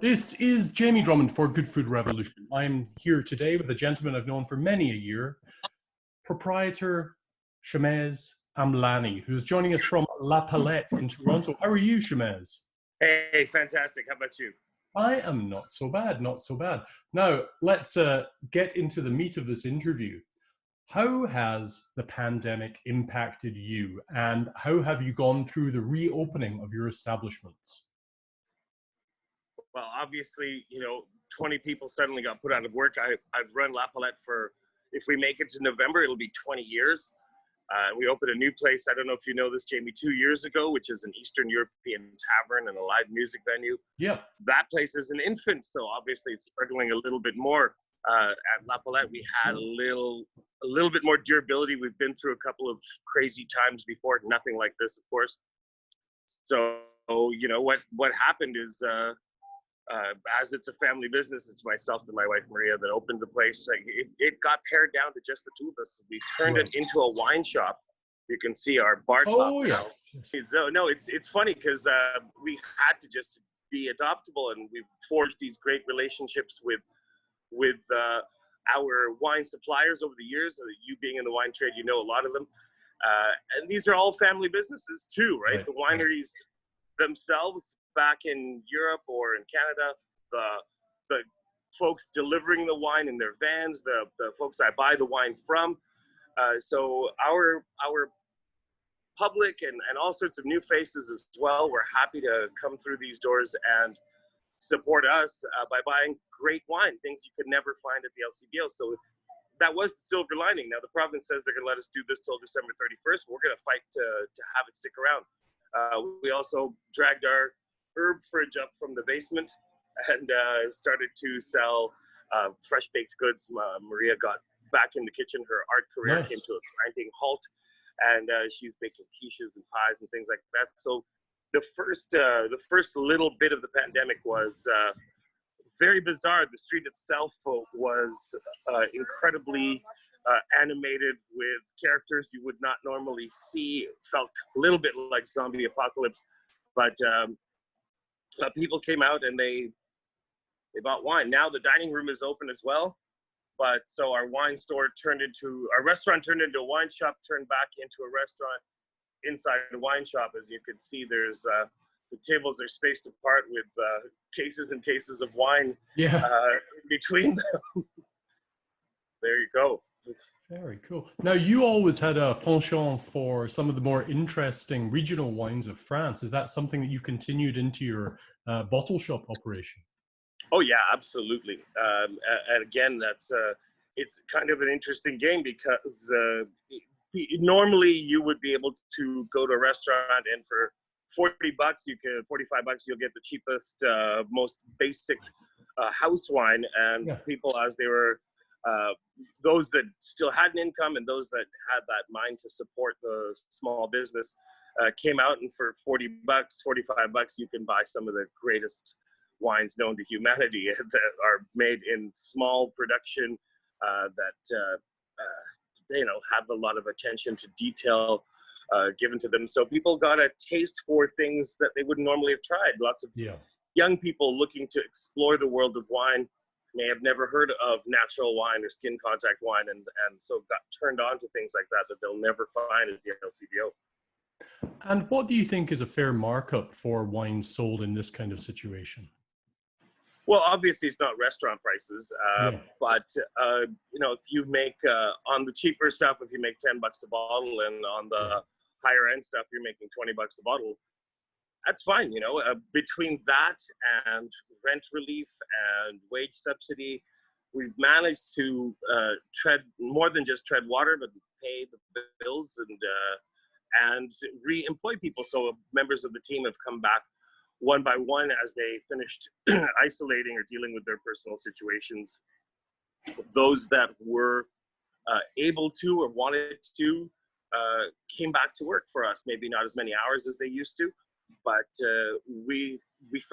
This is Jamie Drummond for Good Food Revolution. I'm here today with a gentleman I've known for many a year, proprietor Shamez Amlani, who's joining us from La Palette in Toronto. How are you, Shamez? Hey, fantastic. How about you? I am not so bad, not so bad. Now, let's get into the meat of this interview. How has the pandemic impacted you, and how have you gone through the reopening of your establishments? Well, obviously, 20 people suddenly got put out of work. I've run La Palette for, if we make it to November, it'll be 20 years. We opened a new place. I don't know if you know this, Jamie, 2 years ago, which is an Eastern European tavern and a live music venue. Yeah. That place is an infant, so obviously it's struggling a little bit more. At La Palette, we had a little bit more durability. We've been through a couple of crazy times before, nothing like this, of course. So, what happened is, as it's a family business, it's myself and my wife Maria that opened the place. It got pared down to just the two of us. We turned it into a wine shop. You can see our bar top. Oh, yes. So no, it's funny because we had to just be adaptable, and we've forged these great relationships with our wine suppliers over the years. You being in the wine trade, you know a lot of them, and these are all family businesses too, right? The wineries themselves back in Europe or in Canada, the folks delivering the wine in their vans, the folks I buy the wine from. So our public and all sorts of new faces as well, we're happy to come through these doors and support us by buying great wine, things you could never find at the LCBO. So that was the silver lining. Now the province says they're going to let us do this till December 31st. We're going to fight to have it stick around. We also dragged our herb fridge up from the basement and started to sell fresh baked goods. Maria got back in the kitchen. Her art career came to a grinding halt, and she's baking quiches and pies and things like that. So the first little bit of the pandemic was very bizarre. The street itself was incredibly animated with characters you would not normally see. It felt a little bit like zombie apocalypse, but people came out and they bought wine. Now the dining room is open as well, but so our restaurant turned into a wine shop, turned back into a restaurant inside the wine shop. As you can see, there's the tables are spaced apart with cases and cases of wine in between them. There you go. Very cool. Now, you always had a penchant for some of the more interesting regional wines of France. Is that something that you continued into your bottle shop operation? Oh yeah, absolutely. And again, it's kind of an interesting game because normally you would be able to go to a restaurant and for $40, $45, you'll get the cheapest, most basic house wine, and people, as they were those that still had an income and those that had that mind to support the small business came out, and for $40, $45, you can buy some of the greatest wines known to humanity that are made in small production that have a lot of attention to detail given to them. So people got a taste for things that they wouldn't normally have tried. Lots of young people looking to explore the world of wine may have never heard of natural wine or skin contact wine, and so got turned on to things like that they'll never find at the LCBO. And what do you think is a fair markup for wine sold in this kind of situation? Well, obviously it's not restaurant prices, but if you make on the cheaper stuff, if you make $10 a bottle, and on the higher end stuff you're making $20 a bottle, that's fine. Between that and rent relief and wage subsidy, we've managed to tread more than just tread water, but pay the bills and re-employ people. So members of the team have come back one by one as they finished isolating or dealing with their personal situations. Those that were able to or wanted to came back to work for us. Maybe not as many hours as they used to, but we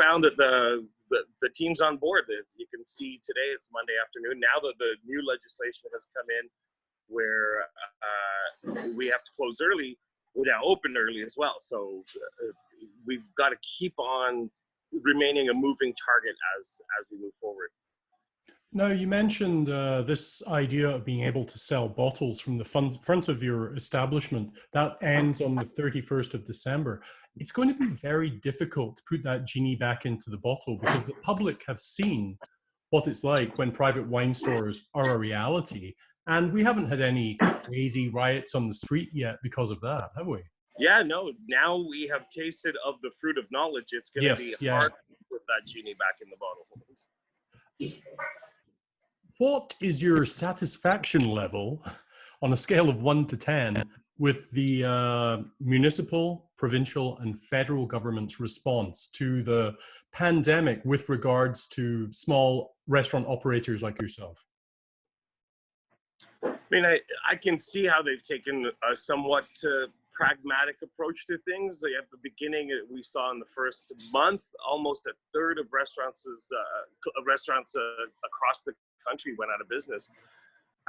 found that the team's on board. You can see today, it's Monday afternoon. Now that the new legislation has come in where we have to close early, we're now open early as well. So we've got to keep on remaining a moving target as we move forward. Now, you mentioned this idea of being able to sell bottles from the front of your establishment. That ends on the 31st of December. It's going to be very difficult to put that genie back into the bottle because the public have seen what it's like when private wine stores are a reality. And we haven't had any crazy riots on the street yet because of that, have we? Yeah, no, now we have tasted of the fruit of knowledge. It's going to be hard to put that genie back in the bottle. What is your satisfaction level on a scale of 1 to 10 with the municipal, provincial, and federal government's response to the pandemic with regards to small restaurant operators like yourself? I mean, I can see how they've taken a somewhat pragmatic approach to things. At the beginning, we saw in the first month, almost a third of restaurants across the country went out of business.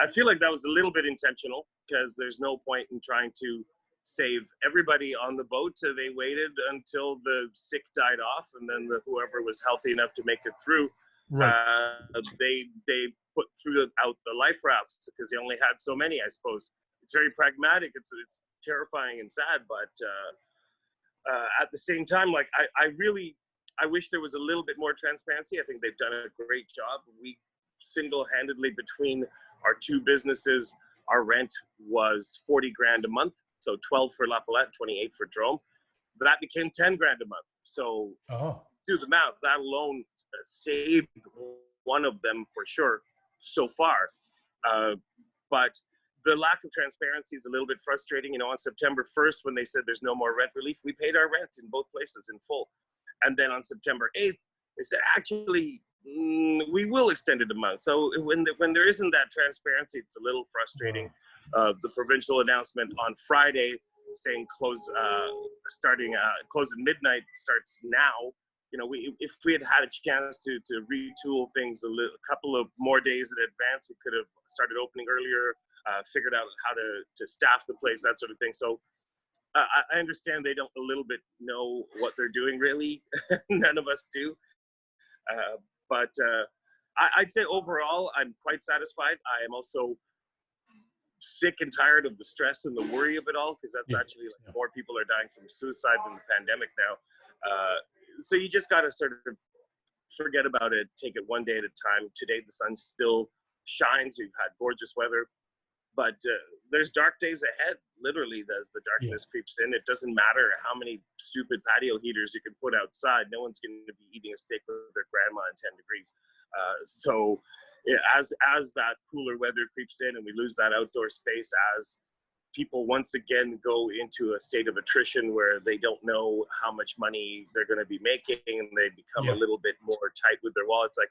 I feel like that was a little bit intentional because there's no point in trying to save everybody on the boat. They waited until the sick died off, and then whoever was healthy enough to make it through, they put out the life rafts because they only had so many. I suppose it's very pragmatic. It's terrifying and sad, but at the same time, like I wish there was a little bit more transparency. I think they've done a great job. We single-handedly, between our two businesses, our rent was 40 grand a month, so 12 for La Palette, 28 for Drom. But that became 10 grand a month. So do the math. That alone saved one of them for sure so far. But the lack of transparency is a little bit frustrating. You know, on September 1st, when they said there's no more rent relief, we paid our rent in both places in full. And then on September 8th, they said, actually, we will extend it a month. So when there isn't that transparency, it's a little frustrating. The provincial announcement on Friday saying close at midnight starts now. You know, if we had had a chance to retool things a couple of more days in advance, we could have started opening earlier, figured out how to staff the place, that sort of thing. So I understand they don't a little bit know what they're doing, really. None of us do. But I'd say overall, I'm quite satisfied. I am also sick and tired of the stress and the worry of it all, because that's actually more people are dying from suicide than the pandemic now. So you just got to sort of forget about it, take it one day at a time. Today, the sun still shines. We've had gorgeous weather. But there's dark days ahead, literally, as the darkness creeps in. It doesn't matter how many stupid patio heaters you can put outside. No one's going to be eating a steak with their grandma in 10 degrees. So as that cooler weather creeps in and we lose that outdoor space, as people once again go into a state of attrition where they don't know how much money they're going to be making, and they become a little bit more tight with their wallets, like,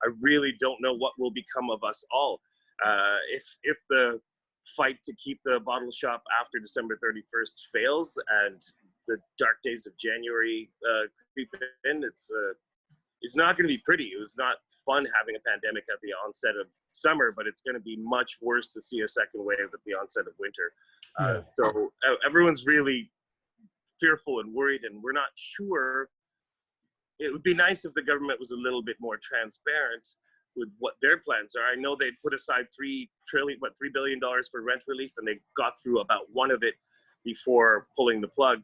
I really don't know what will become of us all. If the fight to keep the bottle shop after December 31st fails and the dark days of January creep in, it's not going to be pretty. It was not fun having a pandemic at the onset of summer, but it's going to be much worse to see a second wave at the onset of winter. So everyone's really fearful and worried, and we're not sure. It would be nice if the government was a little bit more transparent with what their plans are. I know they'd put aside $3 billion for rent relief, and they got through about one of it before pulling the plug.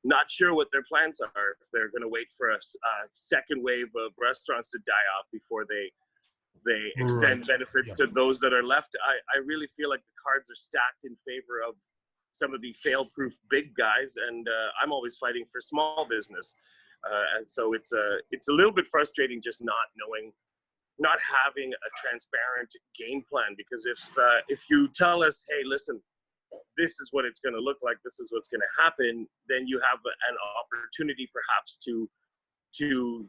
Not sure what their plans are, if they're going to wait for a second wave of restaurants to die off before they extend benefits to those that are left. I really feel like the cards are stacked in favor of some of the fail-proof big guys, and I'm always fighting for small business. And so it's a little bit frustrating just not having a transparent game plan, because if you tell us, hey, listen, this is what it's going to look like, this is what's going to happen, then you have an opportunity perhaps to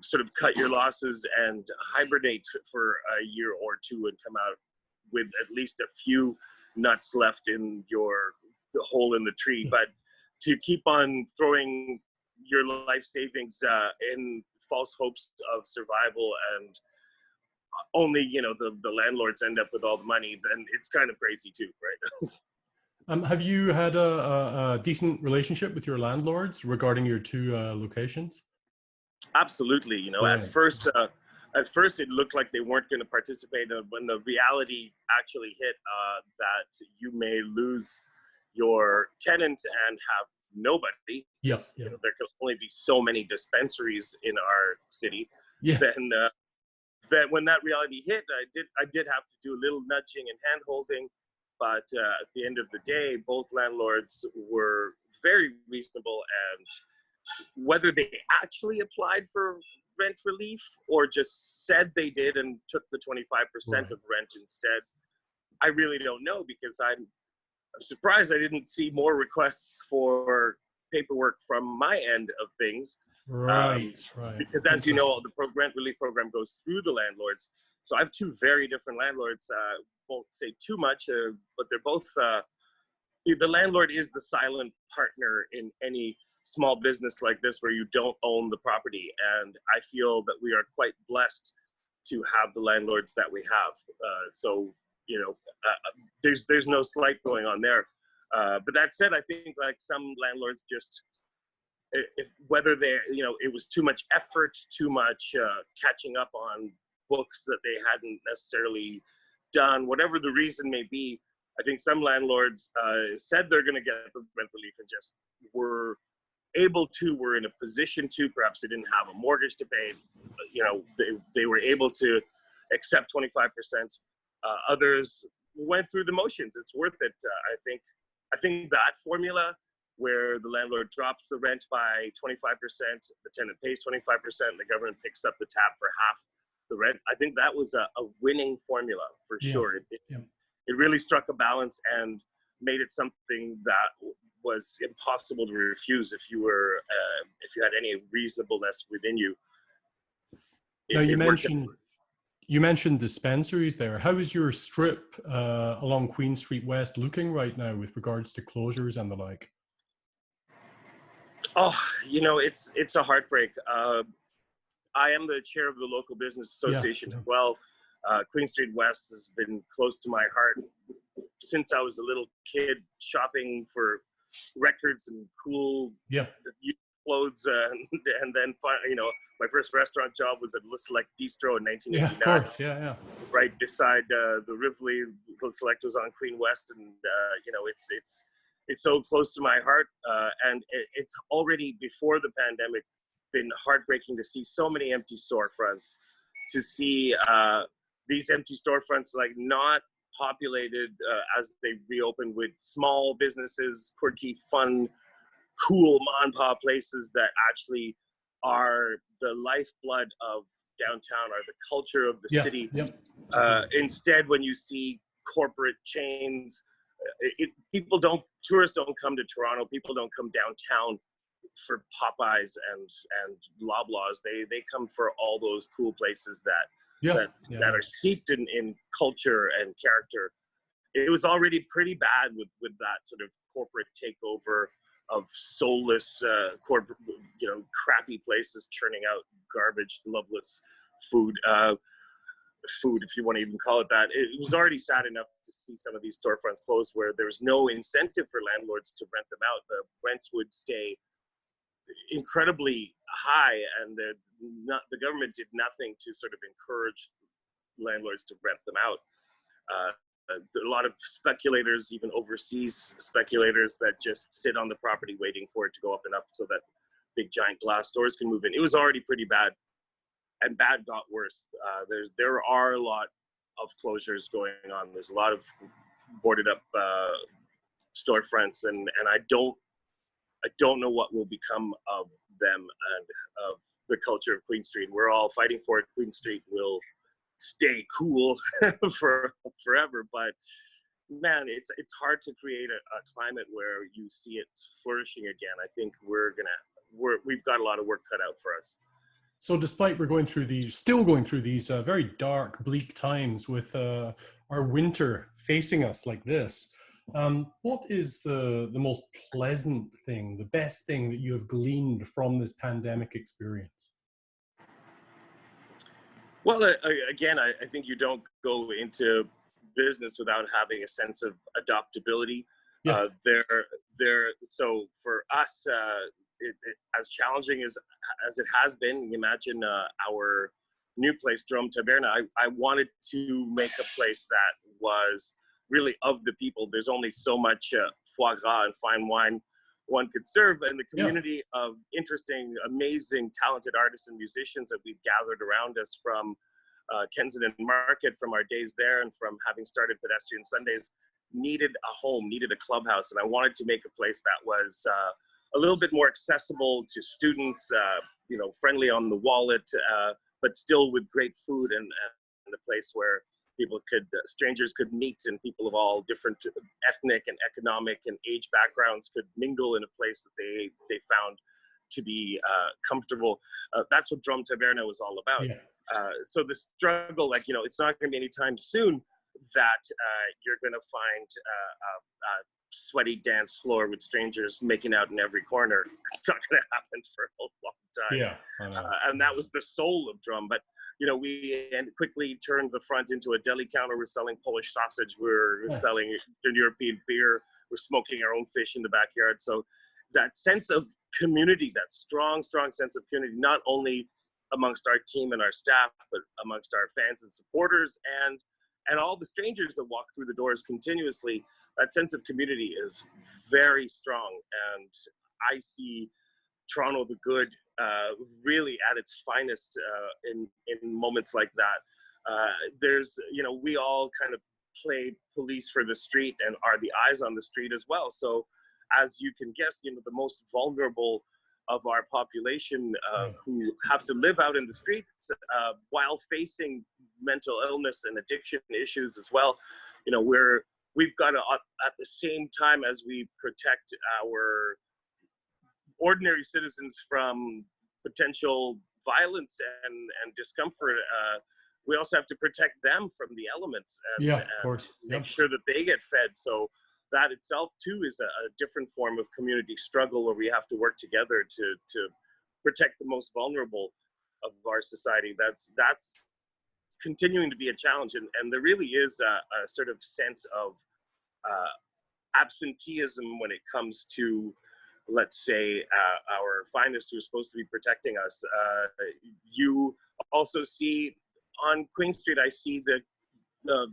sort of cut your losses and hibernate for a year or two and come out with at least a few nuts left in the hole in the tree. But to keep on throwing your life savings in false hopes of survival, and only the landlords end up with all the money, then it's kind of crazy too, right? Have you had a decent relationship with your landlords regarding your two locations? Absolutely. You know, Right. at first it looked like they weren't going to participate. When the reality actually hit, that you may lose your tenant and have nobody, Yeah. because Yeah. there can only be so many dispensaries in our city. Yeah. Then, that when that reality hit, I did have to do a little nudging and hand holding, but at the end of the day, both landlords were very reasonable, and whether they actually applied for rent relief or just said they did and took the 25% Right. of rent instead, I really don't know, because I'm surprised I didn't see more requests for paperwork from my end of things. Um, Right. Right. because as you know, Interesting. the rent relief program goes through the landlords. So I have two very different landlords. Won't say too much, but they're both the landlord is the silent partner in any small business like this where you don't own the property. And I feel that we are quite blessed to have the landlords that we have. So, you know, there's no slight going on there. But that said, I think like some landlords just, whether they, you know, it was too much effort, too much catching up on books that they hadn't necessarily done, whatever the reason may be. I think some landlords said they're going to get the rent relief and just were able to, were in a position to, perhaps they didn't have a mortgage to pay, you know, they were able to accept 25%. Others went through the motions. It's worth it. I think that formula where the landlord drops the rent by 25%, the tenant pays 25%, and the government picks up the tab for half the rent. I think that was a winning formula for Yeah. sure. Yeah. It really struck a balance and made it something that was impossible to refuse if you had any reasonableness within you. Now It worked out. you mentioned dispensaries there. How is your strip along Queen Street West looking right now with regards to closures and the like? Oh, you know, it's a heartbreak. I am the chair of the local business Yeah. association Yeah. as well. Queen Street West has been close to my heart since I was a little kid, shopping for records and cool Yeah. clothes, and then you know, my first restaurant job was at Le Select Bistro in Yeah. Of 1989, course. Yeah. Yeah. right beside the Rivoli. Le Select was on Queen West, and you know, it's so close to my heart, and it's already before the pandemic been heartbreaking to see so many empty storefronts, to see these empty storefronts like not populated as they reopen with small businesses, quirky, fun, cool mom and pop places that actually are the lifeblood of downtown, are the culture of the Yeah. city. Yeah. Instead, when you see corporate chains, tourists don't come to Toronto. People don't come downtown for Popeyes and Loblaws. They come for all those cool places Yeah. that are steeped in culture and character. It was already pretty bad with that sort of corporate takeover of soulless, corporate, you know, crappy places churning out garbage, loveless food. Food, if you want to even call it that. It was already sad enough to see some of these storefronts close where there was no incentive for landlords to rent them out. The rents would stay incredibly high, and the government did nothing to sort of encourage landlords to rent them out. A lot of speculators, even overseas speculators, that just sit on the property waiting for it to go up and up so that big giant glass stores can move in. It was already pretty bad, and bad got worse. There are a lot of closures going on. There's a lot of boarded up storefronts, and I don't know what will become of them and of the culture of Queen Street. We're all fighting for it. Queen Street will stay cool for forever, but man, it's hard to create a climate where you see it flourishing again. I think we've got a lot of work cut out for us. So, despite still going through these very dark, bleak times with our winter facing us like this, what is the most pleasant thing, the best thing that you have gleaned from this pandemic experience? Well, again, I think you don't go into business without having a sense of adaptability. Yeah. So for us, as challenging as it has been, imagine our new place, Drom Taberna. I wanted to make a place that was really of the people. There's only so much foie gras and fine wine one could serve, and the community of interesting, amazing, talented artists and musicians that we've gathered around us from Kensington Market, from our days there, and from having started Pedestrian Sundays, needed a home, needed a clubhouse. And I wanted to make a place that was a little bit more accessible to students, friendly on the wallet, but still with great food, and a place where strangers could meet, and people of all different ethnic and economic and age backgrounds could mingle in a place that they found to be comfortable. That's what Drom Taberna was all about. Yeah. So the struggle, it's not going to be anytime soon that you're going to find a sweaty dance floor with strangers making out in every corner. It's not going to happen for a long time. Yeah, I know. And that was the soul of Drom. But we quickly turned the front into a deli counter. We're selling Polish sausage. We're selling Eastern European beer. We're smoking our own fish in the backyard. So that sense of community, that strong sense of community, not only amongst our team and our staff, but amongst our fans and supporters and all the strangers that walk through the doors continuously, that sense of community is very strong. And I see Toronto the Good really at its finest in moments like that. We all kind of play police for the street and are the eyes on the street as well. So as you can guess, the most vulnerable of our population who have to live out in the streets while facing mental illness and addiction issues as well. We've got to, at the same time as we protect our ordinary citizens from potential violence and discomfort, we also have to protect them from the elements and, of course. make sure that they get fed. So that itself too is a different form of community struggle, where we have to work together to protect the most vulnerable of our society. That's continuing to be a challenge, and there really is a sort of sense of absenteeism when it comes to, let's say, our finest who are supposed to be protecting us. You also see on Queen Street, I see the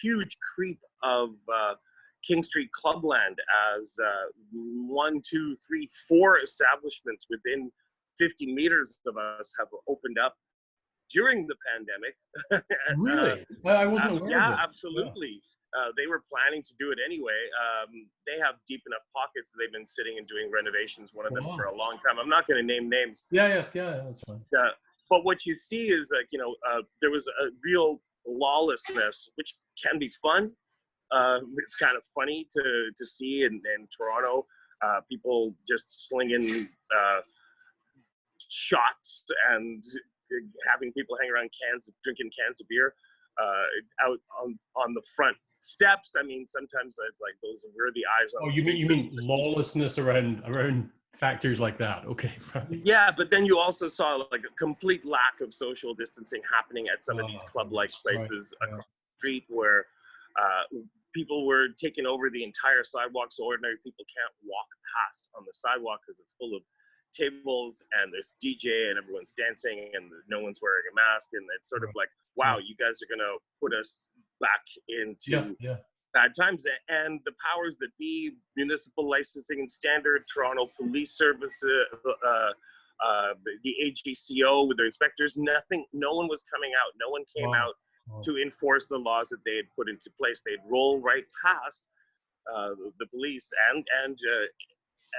huge creep of King Street Clubland as 1, 2, 3, 4 establishments within 50 meters of us have opened up during the pandemic. Really? I wasn't aware of Yeah, this. absolutely. They were planning to do it anyway. They have deep enough pockets. They've been sitting and doing renovations, one of them for a long time. I'm not going to name names. Yeah, that's fine. But what you see is there was a real lawlessness, which can be fun. It's kind of funny to see in Toronto, people just slinging shots and having people hang around drinking cans of beer out on the front steps. I mean, sometimes those are the eyes on. Oh, you mean lawlessness around factors like that? Okay. Yeah, but then you also saw a complete lack of social distancing happening at some of these club-like places across the street, where people were taking over the entire sidewalk, so ordinary people can't walk past on the sidewalk because it's full of tables and there's DJ and everyone's dancing and no one's wearing a mask, and it's sort of like, wow, you guys are gonna put us back into bad times. And the powers that be, municipal licensing and standard, Toronto Police Service, the AGCO with their inspectors, no one was coming out. No one came out to enforce the laws that they had put into place. They'd roll right past the police and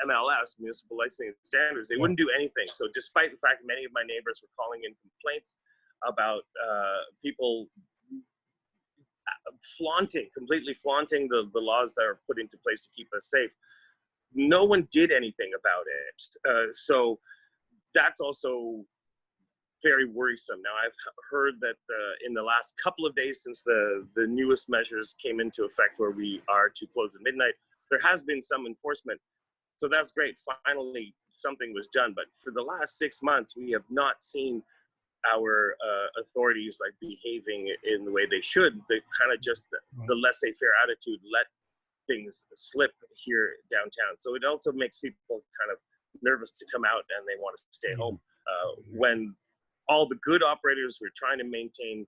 MLS, municipal licensing standards. They wouldn't do anything. So despite the fact many of my neighbors were calling in complaints about people completely flaunting the laws that are put into place to keep us safe, no one did anything about it. So that's also very worrisome. Now, I've heard that in the last couple of days since the newest measures came into effect, where we are to close at midnight, there has been some enforcement. So that's great. Finally, something was done. But for the last 6 months, we have not seen our authorities behaving in the way they should. They kind of just the laissez-faire attitude, let things slip here downtown. So it also makes people kind of nervous to come out and they want to stay home. When all the good operators who are trying to maintain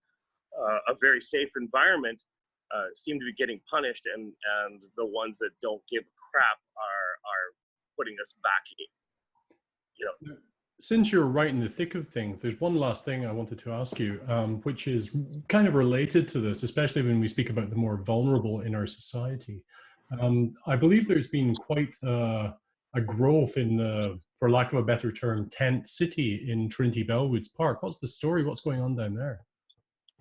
a very safe environment seem to be getting punished, and the ones that don't give a crap are putting us back, you know. Since you're right in the thick of things, there's one last thing I wanted to ask you, which is kind of related to this, especially when we speak about the more vulnerable in our society. I believe there's been quite a growth in the, for lack of a better term, tent city in Trinity Bellwoods Park. What's the story? What's going on down there?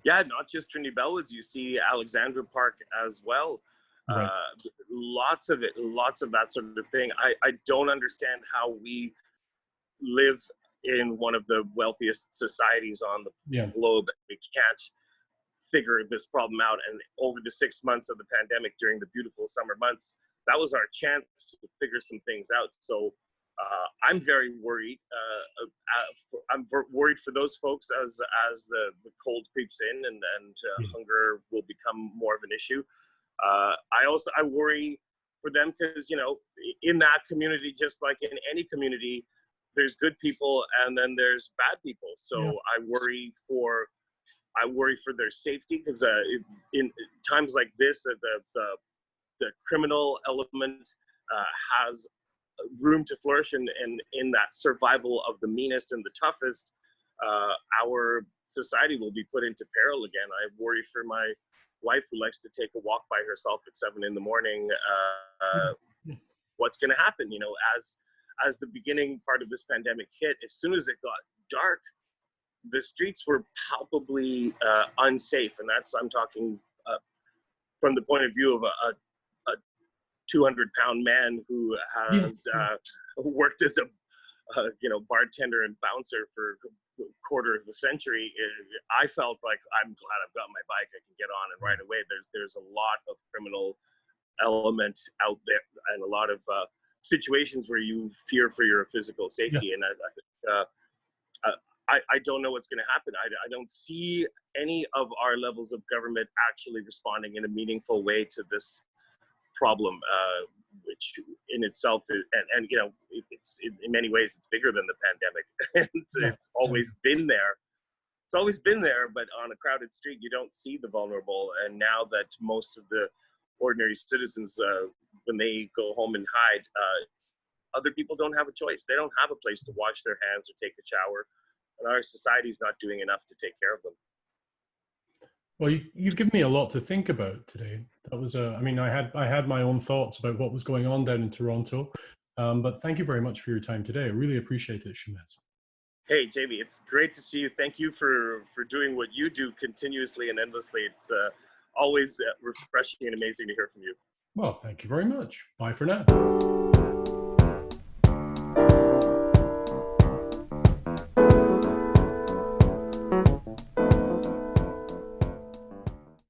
Yeah, not just Trinity Bellwoods. You see Alexandra Park as well. Right. Lots of it, lots of that sort of thing. I don't understand how we live in one of the wealthiest societies on the globe. We can't figure this problem out. And over the 6 months of the pandemic, during the beautiful summer months, that was our chance to figure some things out. So I'm very worried. I'm worried for those folks as the cold creeps in and hunger will become more of an issue. I worry for them because, you know, in that community, just like in any community, there's good people and then there's bad people. So I worry for their safety, because in times like this, the criminal element has room to flourish, and in that survival of the meanest and the toughest, our society will be put into peril again. I worry for my wife, who likes to take a walk by herself at 7 a.m. What's going to happen? You know, as the beginning part of this pandemic hit, as soon as it got dark, the streets were palpably unsafe, and I'm talking from the point of view of a 200-pound man who has worked as a bartender and bouncer for a quarter of a century. I felt like, I'm glad I've got my bike. I can get on and right away. There's a lot of criminal element out there, and a lot of situations where you fear for your physical safety. And I don't know what's going to happen. I don't see any of our levels of government actually responding in a meaningful way to this problem, which in itself is, and you know, it's in many ways it's bigger than the pandemic. It's always been there. It's always been there, but on a crowded street, you don't see the vulnerable. And now that most of the ordinary citizens, when they go home and hide, other people don't have a choice. They don't have a place to wash their hands or take a shower. And our society's not doing enough to take care of them. Well, you've given me a lot to think about today. That was I mean, I had my own thoughts about what was going on down in Toronto, but thank you very much for your time today. I really appreciate it, Shamez. Hey, Jamie, it's great to see you. Thank you for doing what you do continuously and endlessly. It's always refreshing and amazing to hear from you. Well, thank you very much. Bye for now.